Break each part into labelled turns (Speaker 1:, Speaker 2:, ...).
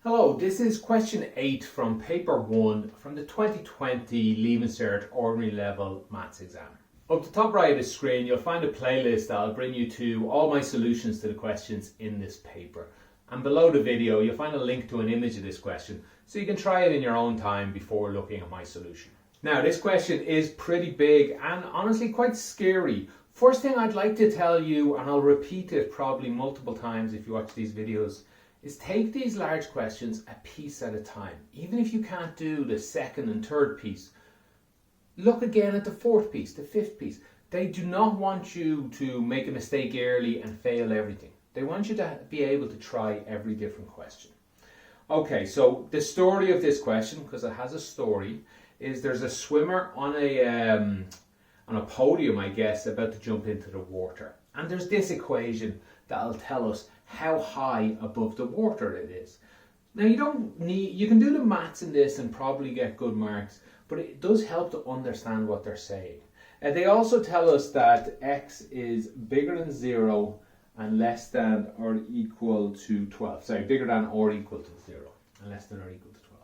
Speaker 1: Hello, this is question 8 from paper 1 from the 2020 Leaving Cert Ordinary Level Maths exam. Up the top right of the screen you'll find a playlist that'll bring you to all my solutions to the questions in this paper. And below the video you'll find a link to an image of this question so you can try it in your own time before looking at my solution. Now this question is pretty big and honestly quite scary. First thing I'd like to tell you, and I'll repeat it probably multiple times if you watch these videos, is take these large questions a piece at a time. Even if you can't do the second and third piece, look again at the fourth piece, the fifth piece. They do not want you to make a mistake early and fail everything. They want you to be able to try every different question. Okay, so the story of this question, because it has a story, is there's a swimmer on a podium, I guess, about to jump into the water. And there's this equation that'll tell us how high above the water it is. Now you can do the maths in this and probably get good marks, but it does help to understand what they're saying. They also tell us that x is bigger than 0 and less than or equal to 12. Sorry, bigger than or equal to 0 and less than or equal to 12.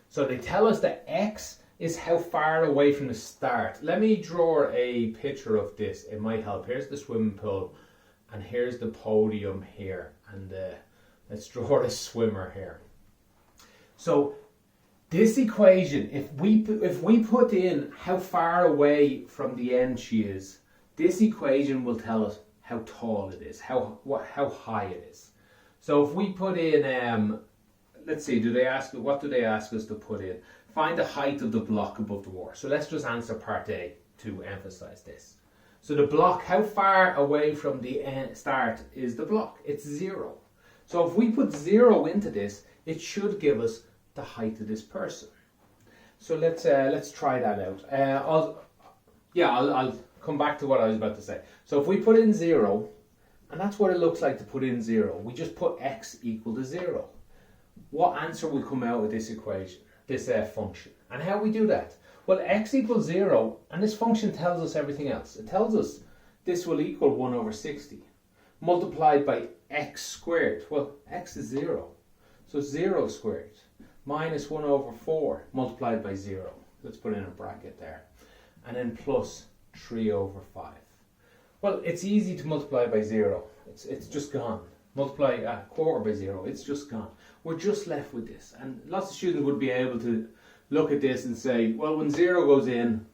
Speaker 1: So they tell us that x is how far away from the start. Let me draw a picture of this. It might help. Here's the swimming pool. And here's the podium here, and let's draw the swimmer here. So this equation, if we put in how far away from the end she is, this equation will tell us how tall it is, how high it is. So if we put in, let's see, what do they ask us to put in? Find the height of the block above the water. So let's just answer part A to emphasize this. So the block, how far away from the start is the block? It's 0. So if we put 0 into this, it should give us the height of this person. So let's try that out. I'll come back to what I was about to say. So if we put in 0, and that's what it looks like to put in 0, we just put x equal to 0. What answer will come out of this equation, this function? And how we do that? Well, x equals 0, and this function tells us everything else. It tells us this will equal 1 over 60, multiplied by x squared. Well, x is 0, so 0 squared, minus 1 over 4, multiplied by 0. Let's put in a bracket there. And then plus 3 over 5. Well, it's easy to multiply by 0. It's just gone. Multiply a quarter by 0, it's just gone. We're just left with this. And lots of students would be able to look at this and say, well, when 0 goes in,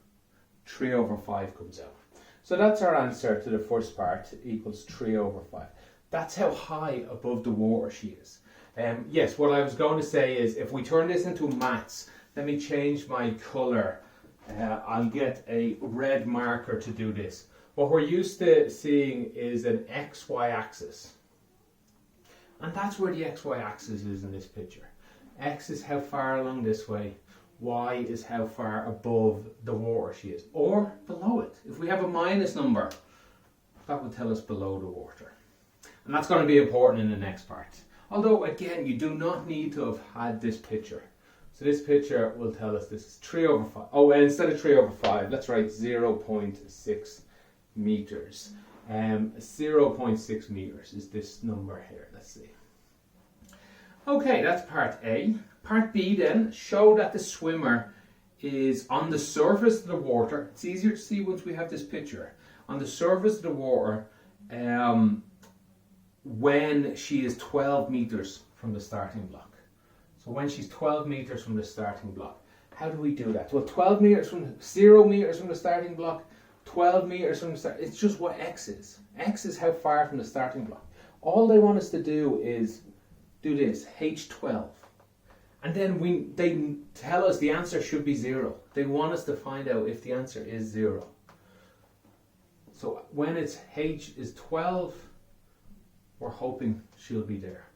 Speaker 1: 3 over 5 comes out. So that's our answer to the first part, equals 3 over 5. That's how high above the water she is. Yes, what I was going to say is, if we turn this into maths, let me change my colour. I'll get a red marker to do this. What we're used to seeing is an XY axis. And that's where the XY axis is in this picture. X is how far along this way. Y is how far above the water she is, or below it. If we have a minus number, that would tell us below the water. And that's going to be important in the next part. Although, again, you do not need to have had this picture. So this picture will tell us this is 3 over 5. Oh, and instead of 3 over 5, let's write 0.6 meters. 0.6 meters is this number here. Let's see. Okay, that's part A. Part B then, show that the swimmer is on the surface of the water. It's easier to see once we have this picture. On the surface of the water when she is 12 meters from the starting block. So when she's 12 meters from the starting block. How do we do that? Well, 12 meters from 0 meters from the starting block, 12 meters from the start. It's just what x is. X is how far from the starting block. All they want us to do is do this, h12. And then they tell us the answer should be 0. They want us to find out if the answer is 0. So when it's h is 12, we're hoping she'll be there.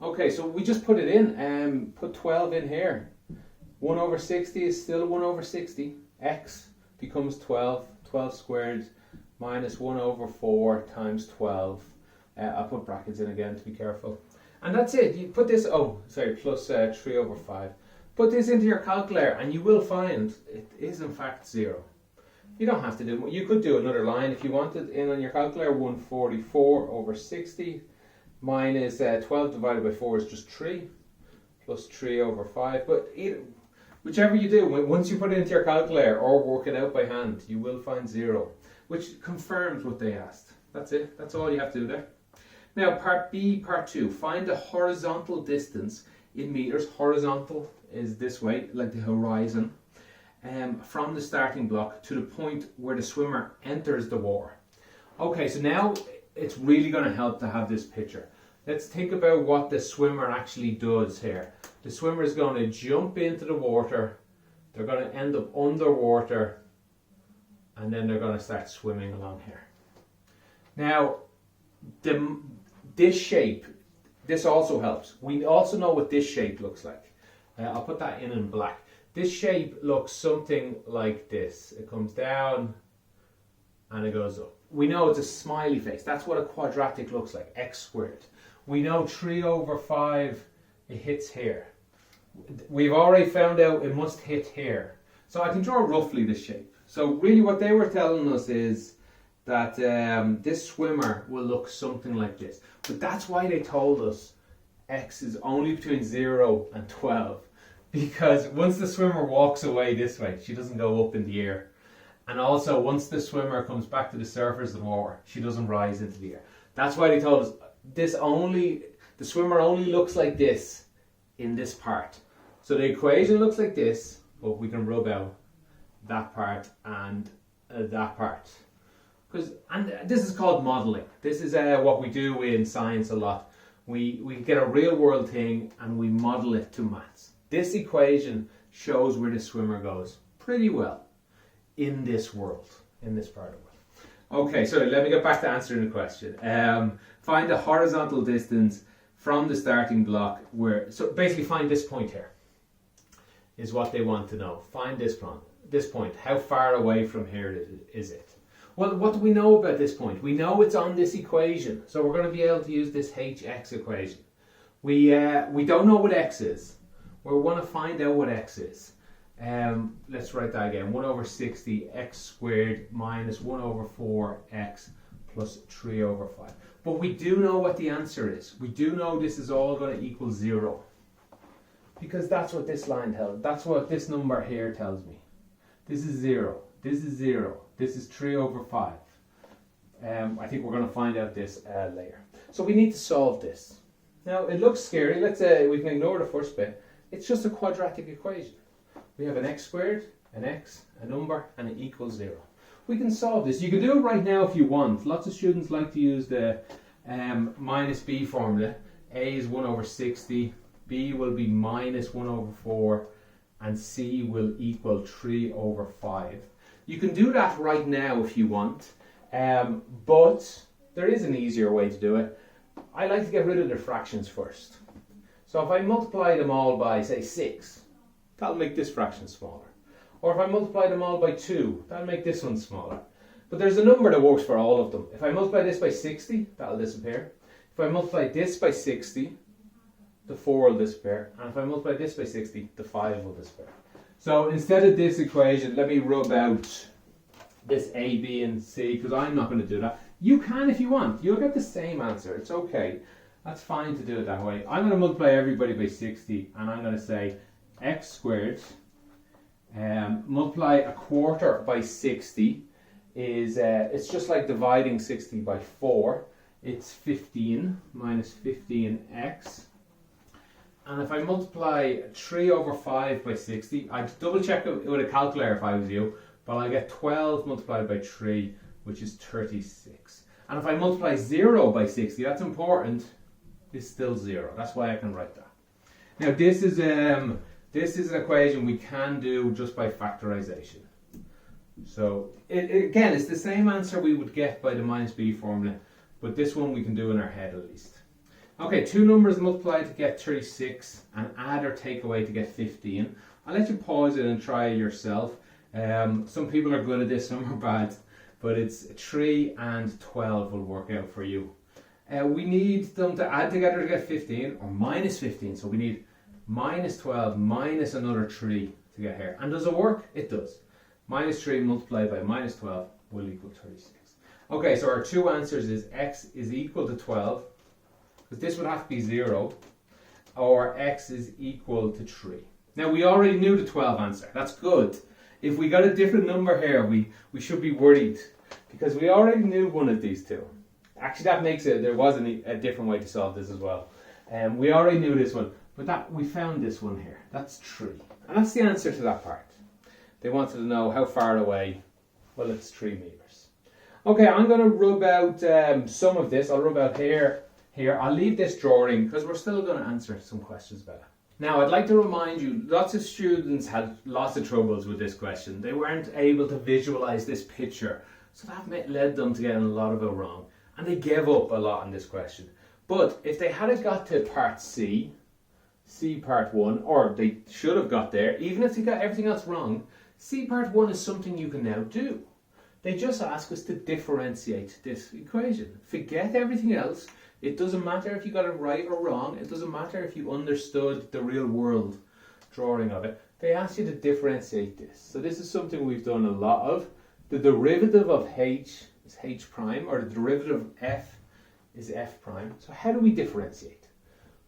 Speaker 1: Okay, so we just put it in, put 12 in here. 1 over 60 is still 1 over 60. X becomes 12, 12 squared minus 1 over 4 times 12. I'll put brackets in again to be careful. And that's it. You put this, plus 3 over 5. Put this into your calculator and you will find it is in fact 0. You don't have to do it. You could do another line if you wanted in on your calculator. 144 over 60 minus 12 divided by 4 is just 3, plus 3 over 5. But whichever you do, once you put it into your calculator or work it out by hand, you will find 0, which confirms what they asked. That's it. That's all you have to do there. Now, part B, part 2. Find the horizontal distance in meters. Horizontal is this way, like the horizon, from the starting block to the point where the swimmer enters the water. Okay, so now it's really going to help to have this picture. Let's think about what the swimmer actually does here. The swimmer is going to jump into the water, they're going to end up underwater, and then they're going to start swimming along here. Now, this shape, this also helps. We also know what this shape looks like. I'll put that in black. This shape looks something like this. It comes down and it goes up. We know it's a smiley face. That's what a quadratic looks like, x squared. We know 3 over 5, it hits here. We've already found out it must hit here. So I can draw roughly this shape. So really what they were telling us is that this swimmer will look something like this. But that's why they told us x is only between 0 and 12. Because once the swimmer walks away this way, she doesn't go up in the air. And also, once the swimmer comes back to the surface of the water, she doesn't rise into the air. That's why they told us the swimmer only looks like this in this part. So the equation looks like this, but we can rub out that part and that part. And this is called modelling. This is what we do in science a lot. We get a real world thing and we model it to maths. This equation shows where the swimmer goes pretty well in this world, in this part of the world. Okay, so let me get back to answering the question. Find the horizontal distance from the starting block so basically find this point here is what they want to know. Find this point. How far away from here is it? Well, what do we know about this point? We know it's on this equation, so we're going to be able to use this hx equation. We don't know what x is. We want to find out what x is. Let's write that again. 1 over 60 x squared minus 1 over 4 x plus 3 over 5. But we do know what the answer is. We do know this is all going to equal 0. Because that's what this line tells. That's what this number here tells me. This is 0. This is 0. This is 3 over 5. I think we're going to find out this later. So we need to solve this. Now, it looks scary. Let's say we can ignore the first bit. It's just a quadratic equation. We have an x squared, an x, a number, and it equals 0. We can solve this. You can do it right now if you want. Lots of students like to use the minus b formula. A is 1 over 60, b will be minus 1 over 4, and c will equal 3 over 5. You can do that right now if you want, but there is an easier way to do it. I like to get rid of the fractions first. So if I multiply them all by, say, 6, that'll make this fraction smaller. Or if I multiply them all by 2, that'll make this one smaller. But there's a number that works for all of them. If I multiply this by 60, that'll disappear. If I multiply this by 60, the 4 will disappear. And if I multiply this by 60, the 5 will disappear. So instead of this equation, let me rub out this a, b, and c, because I'm not going to do that. You can if you want. You'll get the same answer. It's okay. That's fine to do it that way. I'm going to multiply everybody by 60, and I'm going to say x squared multiply a quarter by 60 is it's just like dividing 60 by 4. It's 15 minus 15x. And if I multiply 3 over 5 by 60, I'd double check it with a calculator if I was you, but I get 12 multiplied by 3, which is 36. And if I multiply 0 by 60, that's important, it's still 0. That's why I can write that. Now this is an equation we can do just by factorization. So again, it's the same answer we would get by the minus b formula, but this one we can do in our head at least. Okay, two numbers multiply to get 36 and add or take away to get 15. I'll let you pause it and try it yourself. Some people are good at this, some are bad, but it's 3 and 12 will work out for you. We need them to add together to get 15 or minus 15, so we need minus 12 minus another 3 to get here. And does it work? It does. Minus 3 multiplied by minus 12 will equal 36. Okay, so our two answers is x is equal to 12 because this would have to be 0, or x is equal to 3. Now we already knew the 12 answer. That's good. If we got a different number here, we should be worried, because we already knew one of these two. Actually, that makes it, there was a different way to solve this as well. We already knew this one, but we found this one here. That's 3. And that's the answer to that part. They wanted to know how far away. Well, it's 3 meters. Okay, I'm going to rub out some of this. I'll rub out here. I'll leave this drawing because we're still going to answer some questions about it. Now, I'd like to remind you, lots of students had lots of troubles with this question. They weren't able to visualize this picture, so that led them to getting a lot of it wrong. And they gave up a lot on this question. But if they had got to part C part 1, or they should have got there, even if they got everything else wrong, C part 1 is something you can now do. They just ask us to differentiate this equation. Forget everything else. It doesn't matter if you got it right or wrong. It doesn't matter if you understood the real world drawing of it. They ask you to differentiate this. So this is something we've done a lot of. The derivative of h is h prime, or the derivative of f is f prime. So how do we differentiate?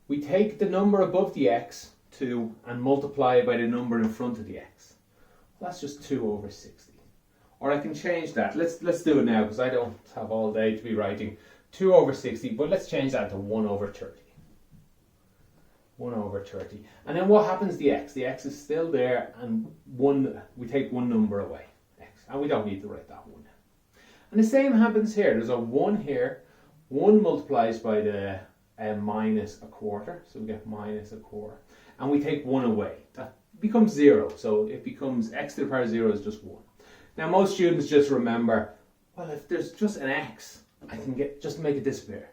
Speaker 1: We take the number above the x, 2, and multiply it by the number in front of the x. Well, that's just 2 over 60. Or I can change that. Let's do it now, because I don't have all day to be writing 2 over 60, but let's change that to 1 over 30. 1 over 30. And then what happens to the x? The x is still there, and we take one number away, x. And we don't need to write that one. And the same happens here. There's a 1 here. 1 multiplies by the minus a quarter, so we get minus a quarter. And we take 1 away. That becomes 0, so it becomes x to the power 0 is just 1. Now most students just remember, well, if there's just an x, I can just make it disappear.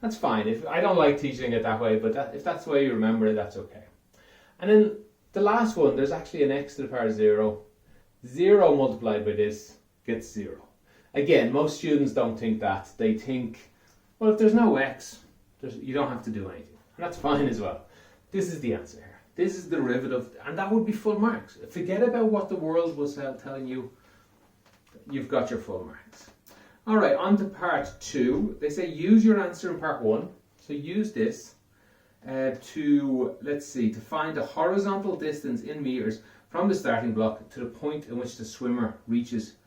Speaker 1: That's fine. If I don't like teaching it that way, but if that's the way you remember it, that's okay. And then the last one, there's actually an x to the power 0. 0 multiplied by this gets 0. Again, most students don't think that. They think, well, if there's no x, you don't have to do anything. And that's fine as well. This is the answer here. This is the derivative, and that would be full marks. Forget about what the world was telling you. You've got your full marks. All right, on to part 2. They say use your answer in part 1. So use this to find the horizontal distance in meters from the starting block to the point in which the swimmer reaches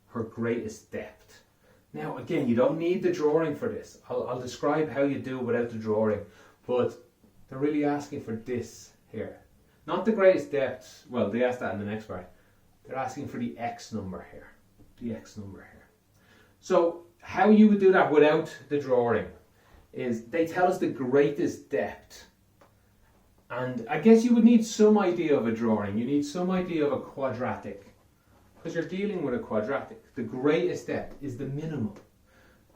Speaker 1: her greatest depth. Now, again, you don't need the drawing for this. I'll describe how you do it without the drawing, but they're really asking for this here. Not the greatest depth. Well, they asked that in the next part. They're asking for the x number here. The x number here. So how you would do that without the drawing is they tell us the greatest depth. And I guess you would need some idea of a drawing. You need some idea of a quadratic, because you're dealing with a quadratic. The greatest depth is the minimum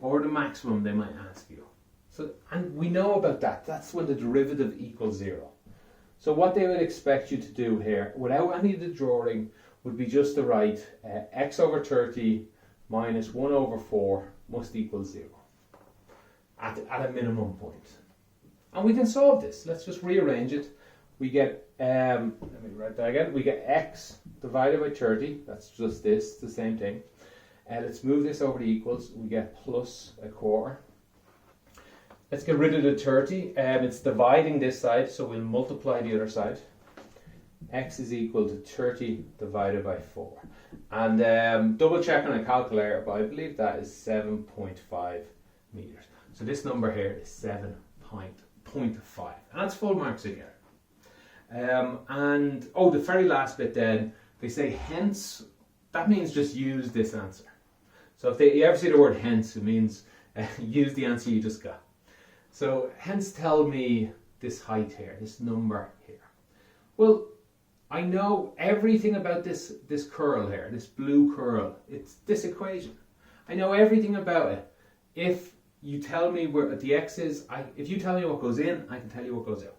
Speaker 1: or the maximum, they might ask you. So, and we know about that. That's when the derivative equals 0. So what they would expect you to do here, without any of the drawing, would be just to write x over 30 minus 1 over 4 must equal 0 at a minimum point. And we can solve this. Let's just rearrange it. We get, let me write that again. We get x divided by 30. That's just this, the same thing. Let's move this over to equals. We get plus a quarter. Let's get rid of the 30. It's dividing this side, so we'll multiply the other side. X is equal to 30 divided by 4. And double check on a calculator, but I believe that is 7.5 meters. So this number here is 7.5. And that's full marks again. The very last bit then, they say hence. That means just use this answer. So if you ever see the word hence, it means use the answer you just got. So hence tell me this height here, this number here. Well, I know everything about this curl here, this blue curl. It's this equation. I know everything about it. If you tell me where the x is, if you tell me what goes in, I can tell you what goes out.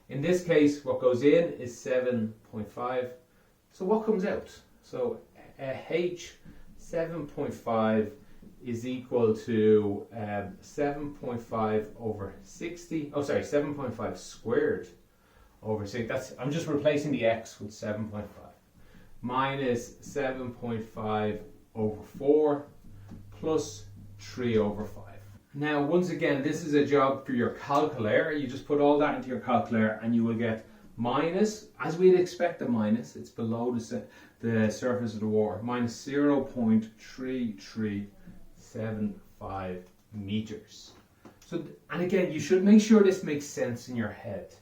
Speaker 1: In this case, what goes in is 7.5. So what comes out? So h 7.5 is equal to 7.5 over 60. Oh, sorry, 7.5 squared over 6. I'm just replacing the x with 7.5. Minus 7.5 over 4 plus 3 over 5. Now, once again, this is a job for your calculator. You just put all that into your calculator and you will get minus, as we'd expect a minus, it's below the surface of the water, minus 0.3375 meters. So, and again, you should make sure this makes sense in your head.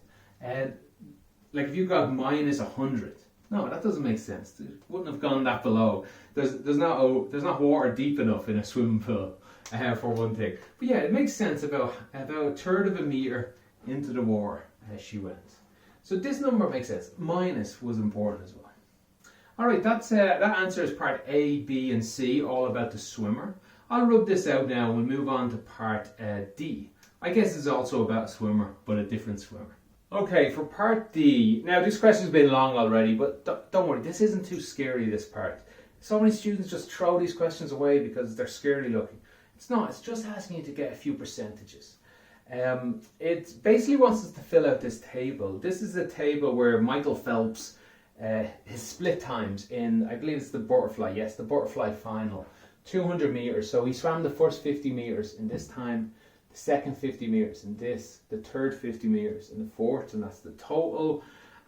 Speaker 1: Like if you got minus 100, no, that doesn't make sense. It wouldn't have gone that below. There's not water deep enough in a swimming pool, for one thing. But yeah, it makes sense about a third of a meter into the water as she went. So this number makes sense. Minus was important as well. All right, that answers part A, B, and C, all about the swimmer. I'll rub this out now and we'll move on to part D. I guess it's also about a swimmer, but a different swimmer. Okay, for part D, now this question's been long already, but don't worry, this isn't too scary, this part. So many students just throw these questions away because they're scary looking. It's not, it's just asking you to get a few percentages. It basically wants us to fill out this table. This is a table where Michael Phelps, his split times in, I believe it's the butterfly, yes, the butterfly final, 200 meters. So he swam the first 50 meters in this time, the second 50 meters in this, the third 50 meters in the fourth, and that's the total.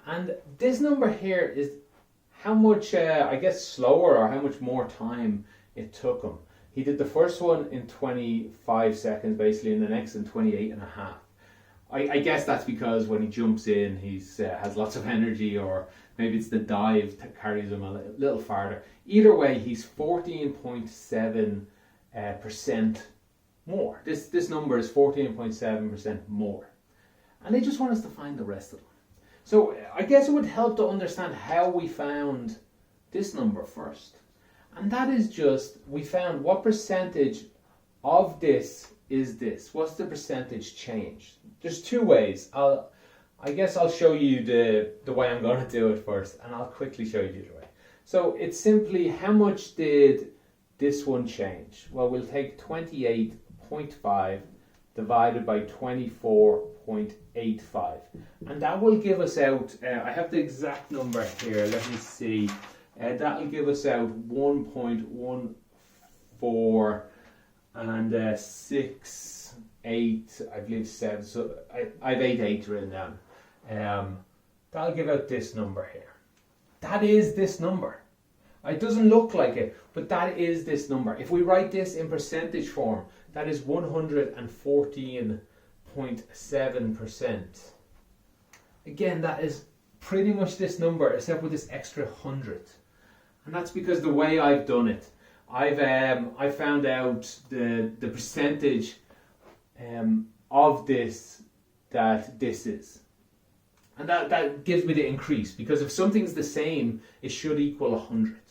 Speaker 1: And this number here is how much, I guess, slower or how much more time it took him. He did the first one in 25 seconds, basically, and the next in 28 and a half. I guess that's because when he jumps in, he has lots of energy, or maybe it's the dive that carries him a little farther. Either way, he's 14.7% more. This number is 14.7% more. And they just want us to find the rest of them. So I guess it would help to understand how we found this number first. And that is just, we found what percentage of this is this. What's the percentage change? There's two ways. I guess I'll show you the way I'm going to do it first, and I'll quickly show you the other way. So it's simply, how much did this one change? Well, we'll take 28.5 divided by 24.85. And that will give us out, I have the exact number here, let me see. That will give us out 1.14 and 6, 8, I believe 7. So I've 8 written down. That'll give out this number here. That is this number. It doesn't look like it, but that is this number. If we write this in percentage form, that is 114.7%. Again, that is pretty much this number, except with this extra 100. And that's because the way I've done it, I found out the percentage of this that this is. And that gives me the increase, because if something's the same, it should equal 100.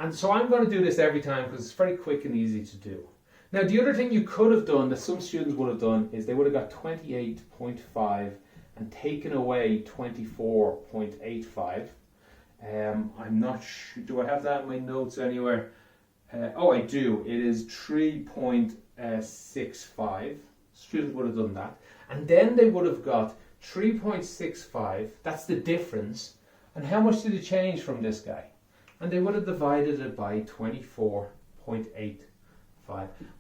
Speaker 1: And so I'm going to do this every time because it's very quick and easy to do. Now, the other thing you could have done, that some students would have done, is they would have got 28.5 and taken away 24.85. I'm not sure, do I have that in my notes anywhere? Oh, I do. It is 3.65. Students would have done that. And then they would have got 3.65, that's the difference. And how much did it change from this guy? And they would have divided it by 24.85.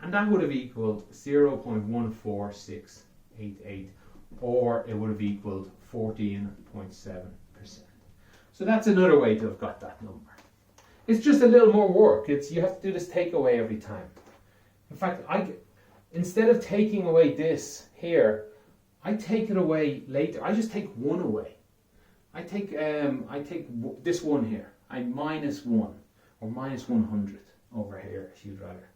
Speaker 1: And that would have equaled 0.14688, or it would have equaled 14.7%. So that's another way to have got that number. It's just a little more work. You have to do this takeaway every time. In fact, instead of taking away this here, I take it away later. I just take one away. I take this one here. I minus 1 or minus 100 over here, if you'd rather.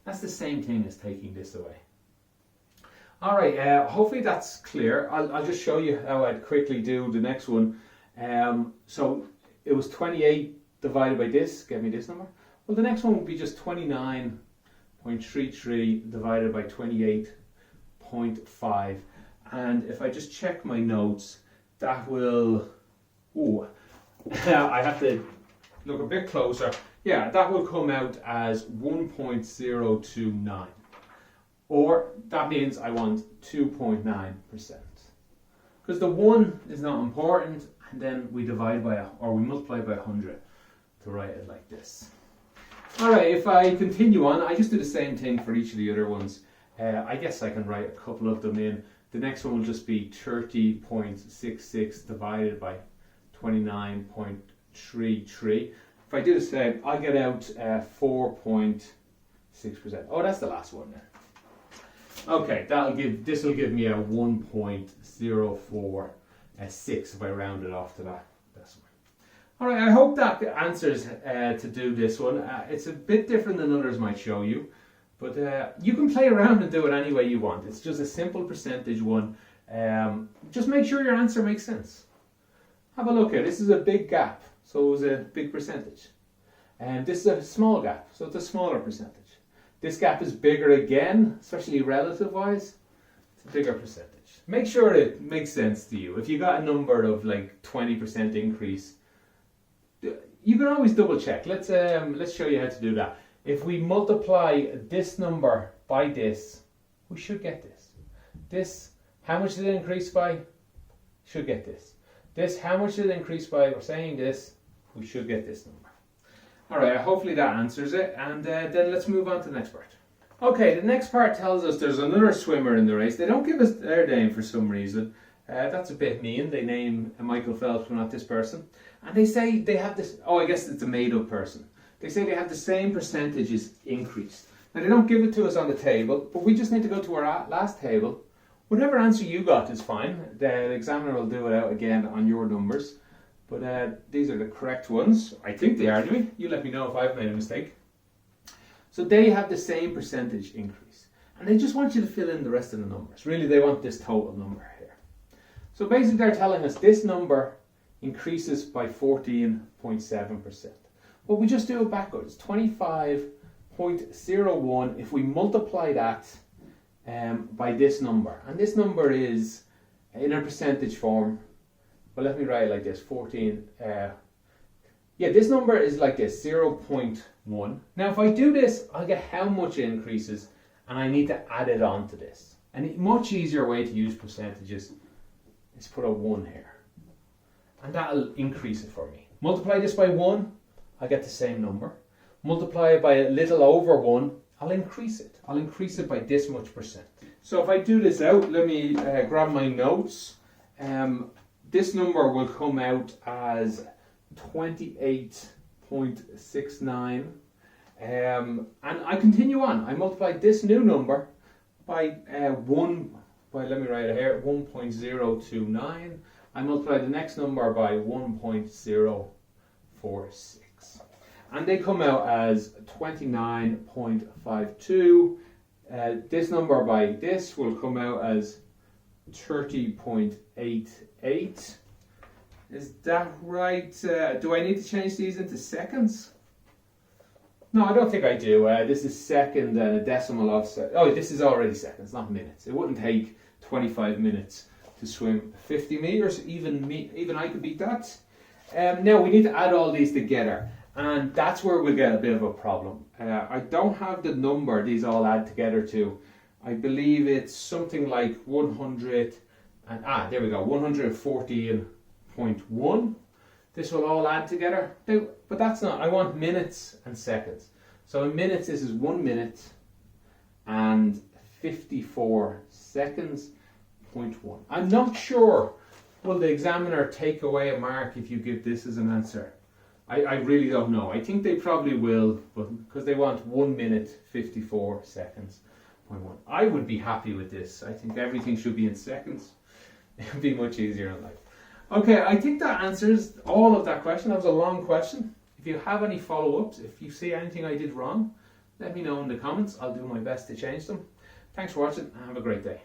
Speaker 1: That's the same thing as taking this away. All right, hopefully that's clear. I'll just show you how I'd quickly do the next one. So it was 28 divided by this, give me this number. Well, the next one would be just 29.33 divided by 28.5. And if I just check my notes, that will, I have to look a bit closer. Yeah, that will come out as 1.029. Or that means I want 2.9%. Because the 1 is not important, and then we divide by, or we multiply by 100 to write it like this. Alright, if I continue on, I just do the same thing for each of the other ones. I guess I can write a couple of them in. The next one will just be 30.66 divided by 29.33. If I do the same, I'll get out 4.6%. Oh, that's the last one then. Okay, this will give me a 1.046 if I round it off to that decimal. All right, I hope that answers to do this one. It's a bit different than others might show you, but you can play around and do it any way you want. It's just a simple percentage one. Just make sure your answer makes sense. Have a look here. This is a big gap, so it was a big percentage. And this is a small gap, so it's a smaller percentage. This gap is bigger again, especially relative-wise. It's a bigger percentage. Make sure it makes sense to you. If you got a number of like 20% increase, you can always double check. Let's show you how to do that. If we multiply this number by this, we should get this. This, how much did it increase by? Should get this. This, how much did it increase by? We're saying this, we should get this number. Alright, hopefully that answers it, and then let's move on to the next part. Okay, the next part tells us there's another swimmer in the race. They don't give us their name for some reason. That's a bit mean. They name Michael Phelps but not this person. And they say they have this, oh, I guess it's a made up person. They say they have the same percentages increased. Now they don't give it to us on the table, but we just need to go to our last table. Whatever answer you got is fine. The examiner will do it out again on your numbers. But these are the correct ones. I think they are, anyway. You let me know if I've made a mistake. So they have the same percentage increase. And they just want you to fill in the rest of the numbers. Really, they want this total number here. So basically they're telling us this number increases by 14.7%. Well, we just do it backwards. 25.01, if we multiply that by this number. And this number is in a percentage form. Well, let me write it like this, 14. This number is like this, 0.1. Now, if I do this, I'll get how much it increases, and I need to add it on to this. And a much easier way to use percentages is put a 1 here. And that'll increase it for me. Multiply this by 1, I get the same number. Multiply it by a little over 1, I'll increase it. I'll increase it by this much percent. So if I do this out, let me grab my notes. This number will come out as 28.69. And I continue on. I multiply this new number by 1, let me write it here, 1.029. I multiply the next number by 1.046. And they come out as 29.52. This number by this will come out as 30.88. Is that right? Do I need to change these into seconds? No, I don't think I do. This is second and a decimal offset. Oh, this is already seconds, not minutes. It wouldn't take 25 minutes to swim 50 meters. Even I could beat that. Now we need to add all these together, and that's where we'll get a bit of a problem. I don't have the number these all add together to. I believe it's something like 100 and there we go, 114.1. This will all add together. But that's not, I want minutes and seconds. So in minutes, this is 1 minute and 54 seconds, 0.1. I'm not sure, will the examiner take away a mark if you give this as an answer? I really don't know. I think they probably will, but because they want 1 minute, 54 seconds, 0.1. I would be happy with this. I think everything should be in seconds. It would be much easier in life. Okay, I think that answers all of that question. That was a long question. If you have any follow-ups, if you see anything I did wrong, let me know in the comments. I'll do my best to change them. Thanks for watching and have a great day.